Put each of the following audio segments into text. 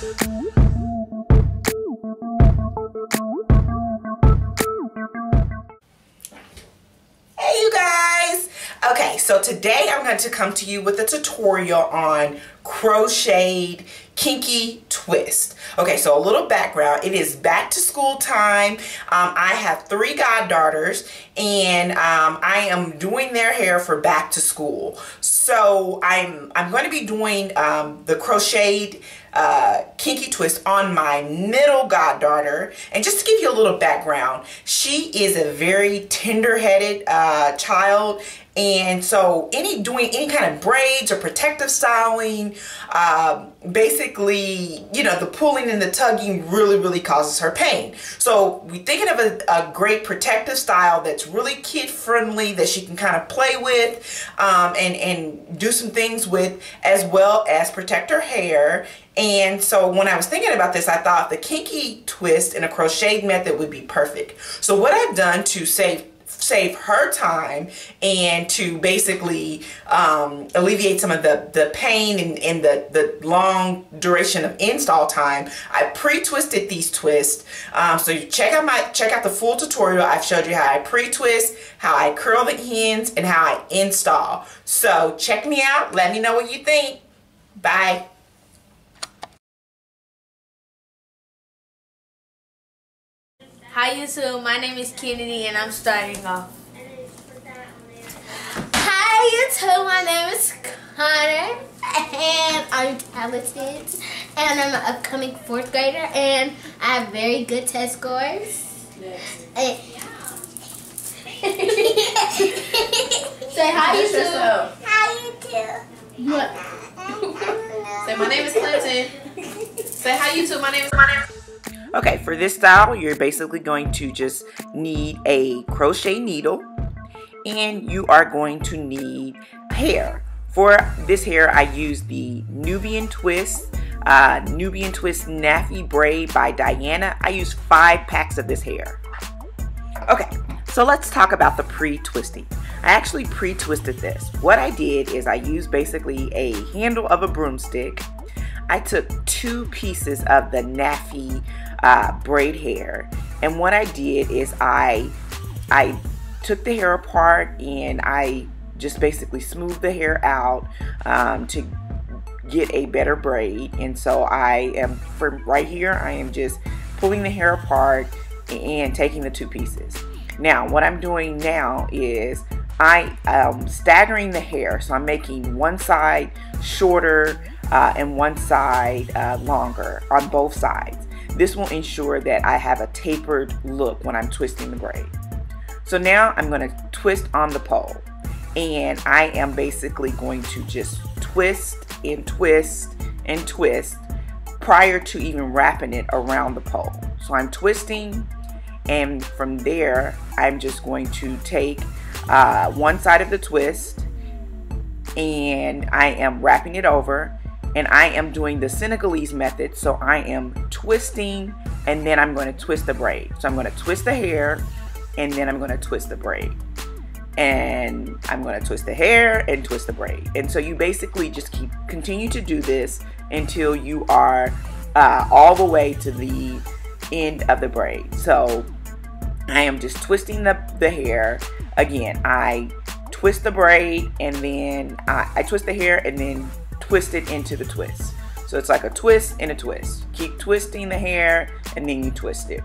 Okay, so today I'm going to come to you with a tutorial on Crocheted Kinky twist. Okay, so a little background. It is back to school time. I have 3 goddaughters, and I am doing their hair for back to school. So I'm going to be doing the Crocheted Kinky twist on my middle goddaughter. And just to give you a little background, she is a very tender-headed child. And so doing any kind of braids or protective styling, basically, you know, the pulling and the tugging really causes her pain. So we're thinking of a great protective style that's really kid friendly, that she can kind of play with and do some things with, as well as protect her hair. And so when I was thinking about this, I thought the kinky twist in a crocheted method would be perfect. So what I've done to save her time and to basically alleviate some of the pain and the long duration of install time, I pre-twisted these twists. So you check out the full tutorial. I've showed you how I pre-twist, how I curl the ends, and how I install. So check me out. Let me know what you think. Bye. Hi YouTube, my name is Kennedy and I'm starting off. Hi YouTube, my name is Connor and I'm talented and I'm an upcoming 4th grader and I have very good test scores. Say hi YouTube. Hi YouTube. What? Say my name is Clinton. Say hi YouTube, my name is Okay, for this style, you're basically going to just need a crochet needle, and you are going to need hair. For this hair, I use the Nubian Twist Nappy Braid by Diana. I use 5 packs of this hair. Okay, so let's talk about the pre-twisting. I actually pre-twisted this. What I did is I used basically a handle of a broomstick. I took 2 pieces of the nappy braid hair, and what I did is I took the hair apart and I just basically smoothed the hair out to get a better braid. And so I am, from right here, I am just pulling the hair apart and taking the 2 pieces. Now what I'm doing now is I am staggering the hair, so I'm making one side shorter and one side longer on both sides. This will ensure that I have a tapered look when I'm twisting the braid. So now I'm going to twist on the pole, and I am basically going to just twist and twist and twist prior to even wrapping it around the pole. So I'm twisting, and from there I'm just going to take one side of the twist and I am wrapping it over. And I am doing the Senegalese method, so I am twisting and then I'm going to twist the braid. So I'm going to twist the hair and then I'm going to twist the braid. And I'm going to twist the hair and twist the braid. And so you basically just continue to do this until you are all the way to the end of the braid. So I am just twisting the hair. Again, I twist the braid and then I twist the hair and then twist it into the twist. So it's like a twist and a twist. Keep twisting the hair and then you twist it.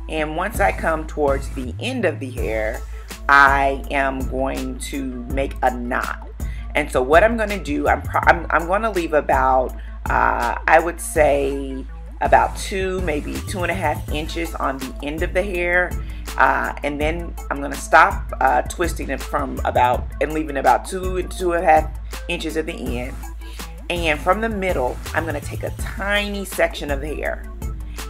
And once I come towards the end of the hair, I am going to make a knot. And so what I'm going to do, I'm going to leave about, I would say about 2, maybe 2.5 inches on the end of the hair. And then I'm going to stop twisting it from about, and leaving about 2 and 2.5 inches at the end. And from the middle, I'm going to take a tiny section of the hair.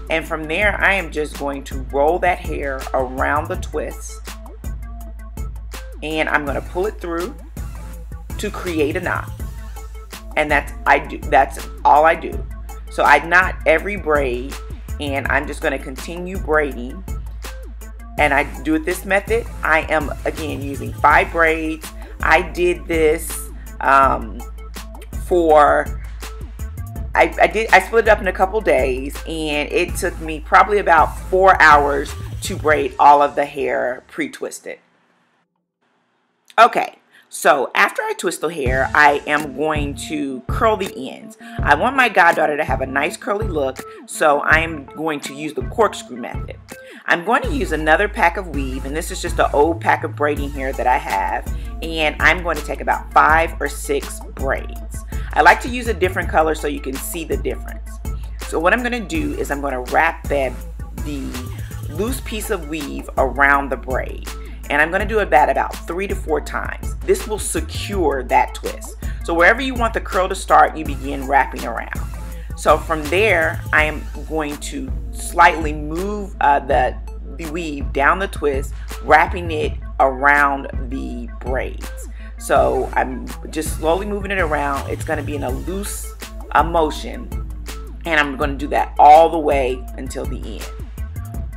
And from there, I am just going to roll that hair around the twist. And I'm going to pull it through to create a knot. And that's all I do. So I knot every braid, and I'm just going to continue braiding. And I do it this method. I am again using 5 braids. I did this I split it up in a couple days, and it took me probably about 4 hours to braid all of the hair pre-twisted. Okay, so after I twist the hair, I am going to curl the ends. I want my goddaughter to have a nice curly look, so I'm going to use the corkscrew method. I'm going to use another pack of weave, and this is just an old pack of braiding hair that I have, and I'm going to take about 5 or 6 braids. I like to use a different color so you can see the difference. So what I'm going to do is I'm going to wrap the loose piece of weave around the braid. And I'm going to do that about 3 to 4 times. This will secure that twist. So wherever you want the curl to start, you begin wrapping around. So from there, I am going to slightly move the weave down the twist, wrapping it around the braids. So I'm just slowly moving it around. It's going to be in a loose motion, and I'm going to do that all the way until the end.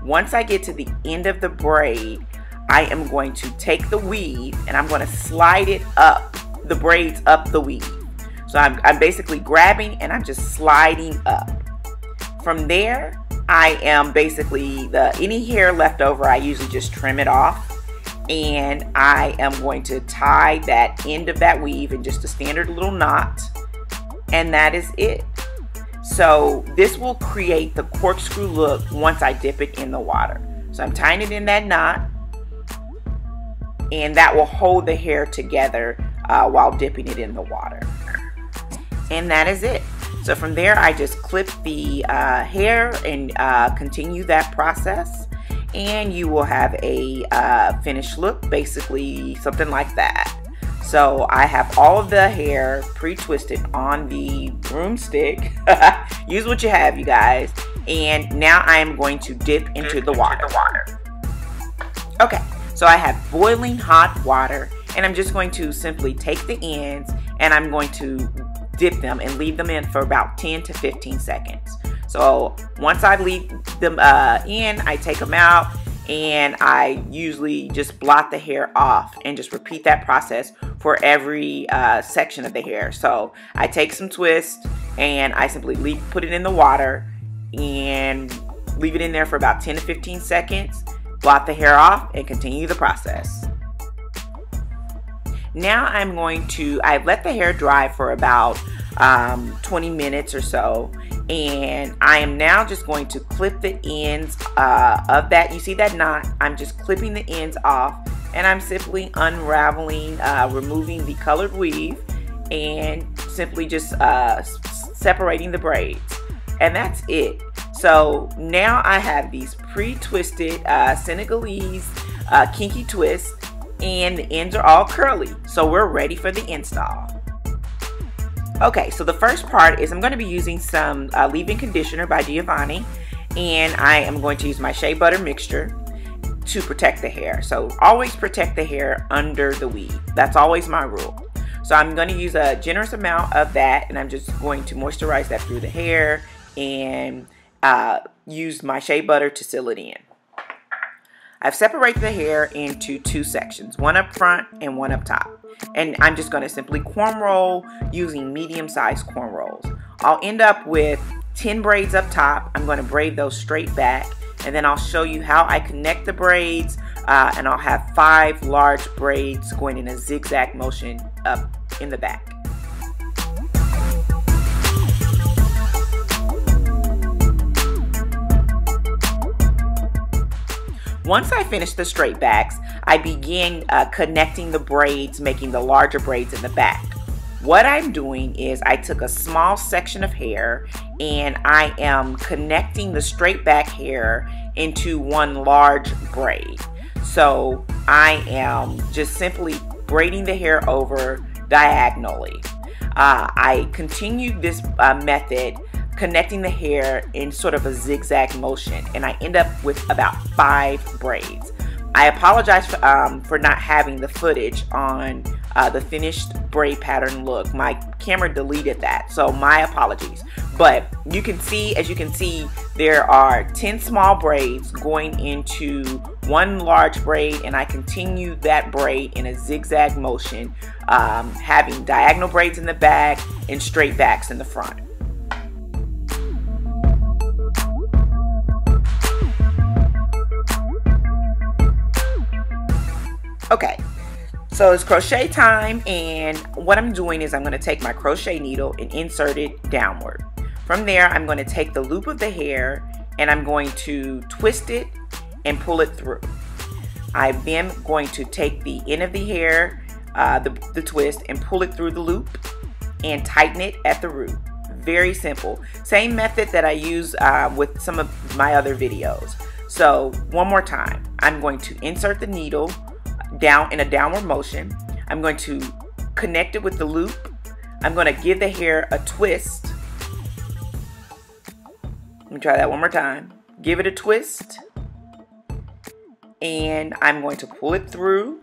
Once I get to the end of the braid, I am going to take the weave and I'm going to slide it up, the braids up the weave. So I'm basically grabbing and I'm just sliding up. From there, I am basically, any hair left over, I usually just trim it off. And I am going to tie that end of that weave in just a standard little knot. And that is it. So this will create the corkscrew look once I dip it in the water. So I'm tying it in that knot, and that will hold the hair together while dipping it in the water. And that is it. So from there, I just clip the hair and continue that process, and you will have a finished look, basically something like that. So I have all of the hair pre-twisted on the broomstick. Use what you have, you guys. And now I am going to dip into the water. Okay, so I have boiling hot water, and I'm just going to simply take the ends and I'm going to dip them and leave them in for about 10 to 15 seconds. So once I leave them in, I take them out, and I usually just blot the hair off and just repeat that process for every section of the hair. So I take some twist and I simply put it in the water and leave it in there for about 10 to 15 seconds, blot the hair off, and continue the process. Now I've let the hair dry for about 20 minutes or so, and I am now just going to clip the ends of that. You see that knot? I'm just clipping the ends off, and I'm simply unraveling, removing the colored weave, and simply just separating the braids. And that's it. So now I have these pre-twisted Senegalese kinky twists, and the ends are all curly. So we're ready for the install. Okay, so the first part is I'm going to be using some leave-in conditioner by Giovanni, and I am going to use my shea butter mixture to protect the hair. So always protect the hair under the weave. That's always my rule. So I'm going to use a generous amount of that, and I'm just going to moisturize that through the hair and use my shea butter to seal it in. I've separated the hair into 2 sections, one up front and one up top. And I'm just going to simply cornroll using medium-sized cornrows. I'll end up with 10 braids up top. I'm going to braid those straight back, and then I'll show you how I connect the braids, and I'll have 5 large braids going in a zigzag motion up in the back. Once I finish the straight backs, I begin connecting the braids, making the larger braids in the back. What I'm doing is I took a small section of hair and I am connecting the straight back hair into one large braid. So I am just simply braiding the hair over diagonally. I continue this method, connecting the hair in sort of a zigzag motion, and I end up with about 5 braids. I apologize for not having the footage on the finished braid pattern look. My camera deleted that, so my apologies. But you can see, as you can see, there are 10 small braids going into one large braid, and I continue that braid in a zigzag motion, having diagonal braids in the back and straight backs in the front. Okay, so it's crochet time, and what I'm doing is I'm going to take my crochet needle and insert it downward. From there, I'm going to take the loop of the hair and I'm going to twist it and pull it through. I'm then going to take the end of the hair, the twist, and pull it through the loop and tighten it at the root. Very simple. Same method that I use with some of my other videos. So one more time, I'm going to insert the needle down in a downward motion. I'm going to connect it with the loop. I'm going to give the hair a twist. Let me try that one more time. Give it a twist. And I'm going to pull it through.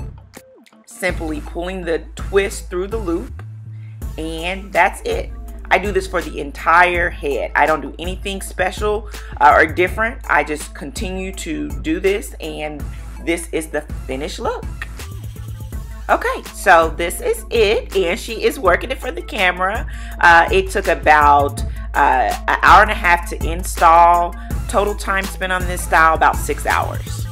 Simply pulling the twist through the loop. And that's it. I do this for the entire head. I don't do anything special or different. I just continue to do this, and this is the finished look. Okay, so this is it, and she is working it for the camera. It took about an hour and a half to install. Total time spent on this style, about 6 hours.